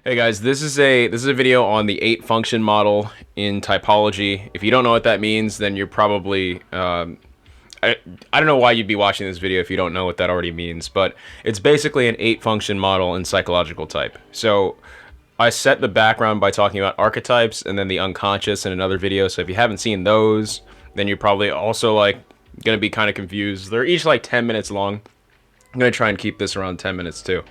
Hey guys, this is a video on the 8 function model in typology. If you don't know what that means, then you're probably I, I don't know why you'd be watching this video if you don't know what that already means, but it's basically an 8 function model in psychological type. So I set the background by talking about archetypes and then the unconscious in another video. So if you haven't seen those, then you're probably also like gonna be kind of confused. They're each like 10 minutes long. I'm gonna try and keep this around 10 minutes too.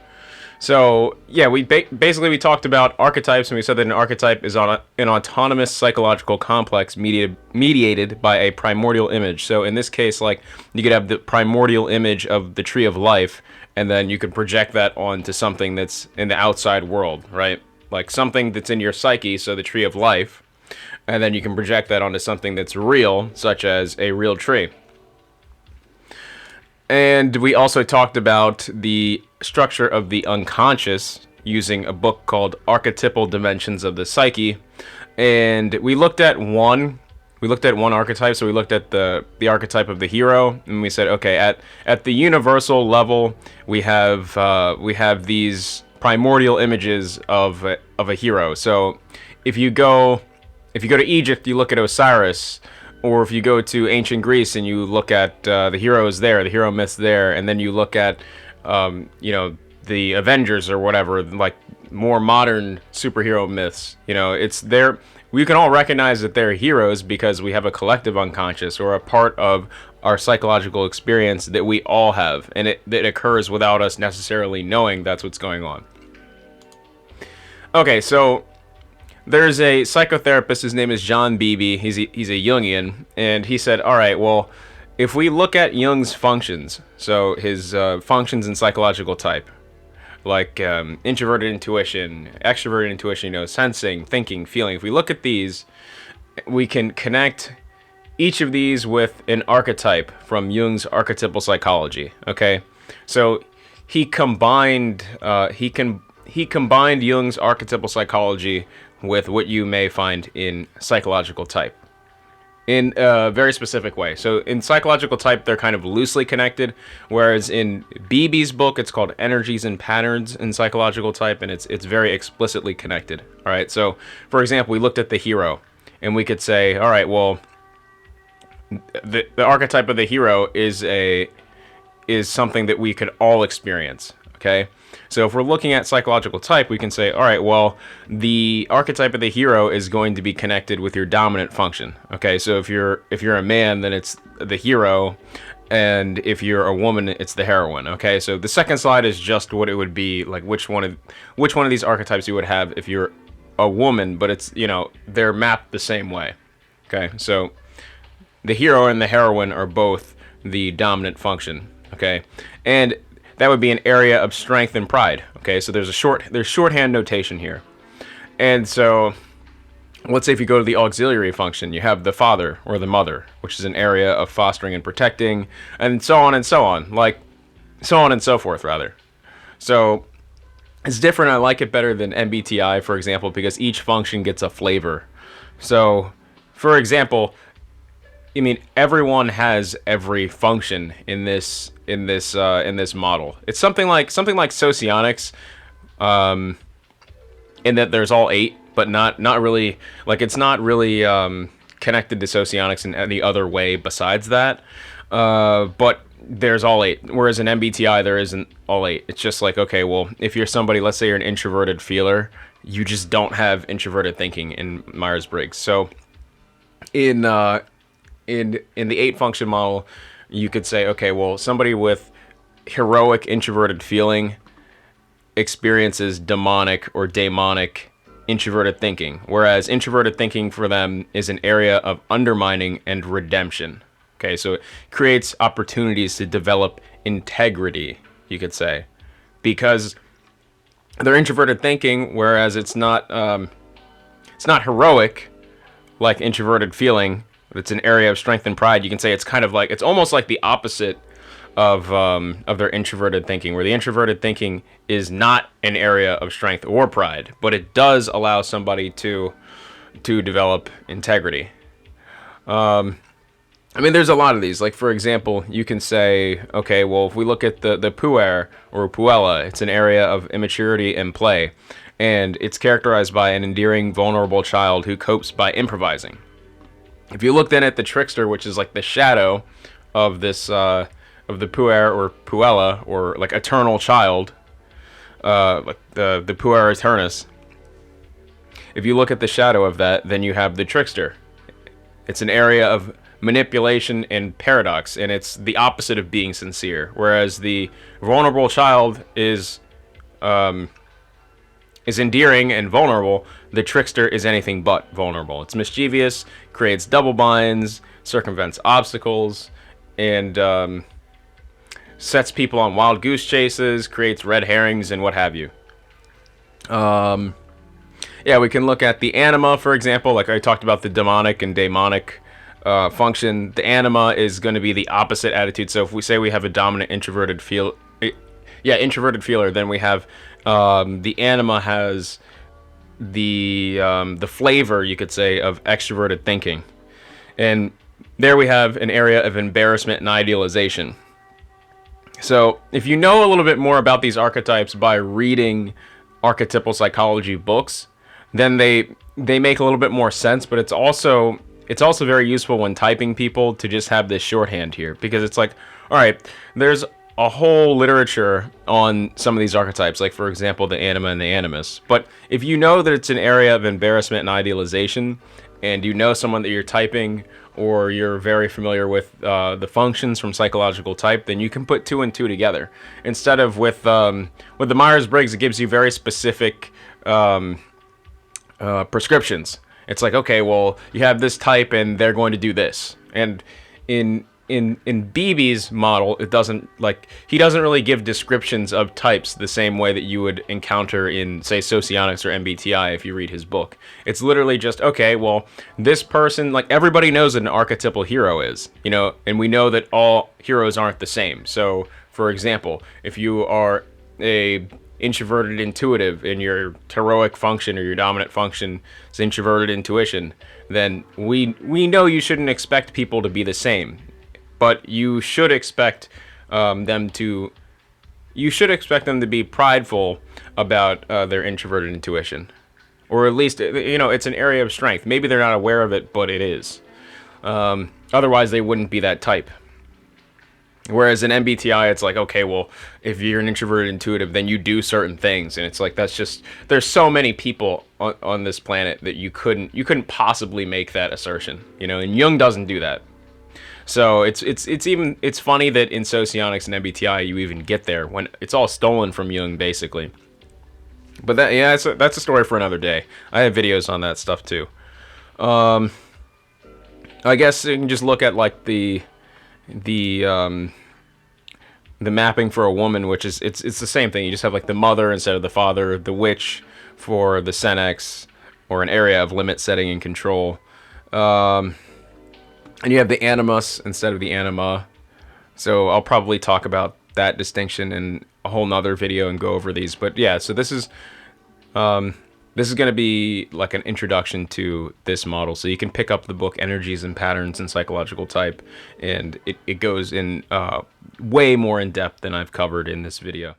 So yeah, we basically we talked about archetypes, and we said that an archetype is on an autonomous psychological complex mediated by a primordial image. So in this case, like you could have the primordial image of the tree of life, and then you could project that onto something that's in the outside world, right? Like something that's in your psyche, so the tree of life, and then you can project that onto something that's real, such as a real tree. And we also talked about the structure of the unconscious using a book called Archetypal Dimensions of the Psyche. And we looked at one archetype. So we looked at the archetype of the hero, and we said, okay, at the universal level, we have these primordial images of a hero. So if you go to Egypt, you look at Osiris, or if you go to ancient Greece and you look at the heroes there, the hero myths there, and then you look at, the Avengers or whatever, like more modern superhero myths, it's there. We can all recognize that they're heroes because we have a collective unconscious or a part of our psychological experience that we all have, and it occurs without us necessarily knowing that's what's going on. Okay, so there's a psychotherapist. His name is John Beebe. He's a Jungian, and he said, "All right, well, if we look at Jung's functions, so his functions in psychological type, like introverted intuition, extroverted intuition, sensing, thinking, feeling. If we look at these, we can connect each of these with an archetype from Jung's archetypal psychology. Okay, so he combined he combined Jung's archetypal psychology with what you may find in psychological type in a very specific way. So in psychological type, they're kind of loosely connected, whereas in Beebe's book, it's called Energies and Patterns in Psychological Type, and it's very explicitly connected. All right. So for example, we looked at the hero, and we could say, all right, well, the archetype of the hero is something that we could all experience. Okay. So if we're looking at psychological type, we can say, all right, well, the archetype of the hero is going to be connected with your dominant function. Okay, so if you're a man, then it's the hero, and if you're a woman, it's the heroine. Okay, so the second slide is just what it would be like, which one of these archetypes you would have if you're a woman, but it's they're mapped the same way. Okay, so the hero and the heroine are both the dominant function. Okay, and that would be an area of strength and pride. Okay, so there's shorthand notation here. And so let's say if you go to the auxiliary function, you have the father or the mother, which is an area of fostering and protecting, and so on and so on, like so on and so forth, rather. So it's different. I like it better than MBTI, for example, because each function gets a flavor. So, for example, I mean, everyone has every function in this model. It's something like socionics, in that there's all 8, but not really, like it's not really connected to socionics in any other way besides that. But there's all 8. Whereas in MBTI there isn't all 8. It's just like, okay, well, if you're somebody, let's say you're an introverted feeler, you just don't have introverted thinking in Myers-Briggs. So in the 8 function model, you could say, okay, well, somebody with heroic introverted feeling experiences demonic or daemonic introverted thinking, whereas introverted thinking for them is an area of undermining and redemption. Okay, so it creates opportunities to develop integrity, you could say, because they're introverted thinking, whereas it's not heroic like introverted feeling. It's an area of strength and pride. You can say it's almost like the opposite of their introverted thinking, where the introverted thinking is not an area of strength or pride, but it does allow somebody to develop integrity. I mean, there's a lot of these. Like, for example, you can say, okay, well, if we look at the puer or puella, it's an area of immaturity and play, and it's characterized by an endearing, vulnerable child who copes by improvising. If you look then at the trickster, which is like the shadow of this of the puer or puella, or like eternal child, like the puer eternus. If you look at the shadow of that, then you have the trickster. It's an area of manipulation and paradox, and it's the opposite of being sincere. Whereas the vulnerable child is endearing and vulnerable, the trickster is anything but vulnerable. It's mischievous, creates double binds, circumvents obstacles, and sets people on wild goose chases, creates red herrings, and what have you. Yeah, we can look at the anima, for example. Like I talked about the demonic and daemonic function. The anima is going to be the opposite attitude. So if we say we have a dominant introverted introverted feeler, then we have the anima has the flavor, you could say, of extroverted thinking, and there we have an area of embarrassment and idealization. So if you know a little bit more about these archetypes by reading archetypal psychology books, then they make a little bit more sense. But it's also very useful when typing people to just have this shorthand here, because it's like, all right, there's a whole literature on some of these archetypes, like for example the anima and the animus. But if you know that it's an area of embarrassment and idealization, and you know someone that you're typing, or you're very familiar with the functions from psychological type, then you can put 2 and 2 together. Instead of with the Myers-Briggs, it gives you very specific prescriptions. It's like, okay, well, you have this type and they're going to do this. And in Beebe's model, it doesn't, like, he doesn't really give descriptions of types the same way that you would encounter in, say, Socionics or MBTI if you read his book. It's literally just, okay, well, this person, like, everybody knows what an archetypal hero is, you know, and we know that all heroes aren't the same. So, for example, if you are a introverted intuitive and your heroic function or your dominant function is introverted intuition, then we know you shouldn't expect people to be the same. But you should expect them to be prideful about their introverted intuition, or at least, you know, it's an area of strength. Maybe they're not aware of it, but it is. Otherwise, they wouldn't be that type. Whereas in MBTI, it's like, okay, well, if you're an introverted intuitive, then you do certain things, and it's like, that's just, there's so many people on this planet that you couldn't possibly make that assertion, you know. And Jung doesn't do that. So it's funny that in Socionics and MBTI you even get there, when it's all stolen from Jung, basically. But that's a story for another day. I have videos on that stuff too. I guess you can just look at like the mapping for a woman, which is it's the same thing. You just have like the mother instead of the father, the witch for the senex, or an area of limit setting and control. And you have the animus instead of the anima. So I'll probably talk about that distinction in a whole nother video and go over these. But yeah, so this is going to be like an introduction to this model. So you can pick up the book Energies and Patterns in Psychological Type, and it goes in way more in depth than I've covered in this video.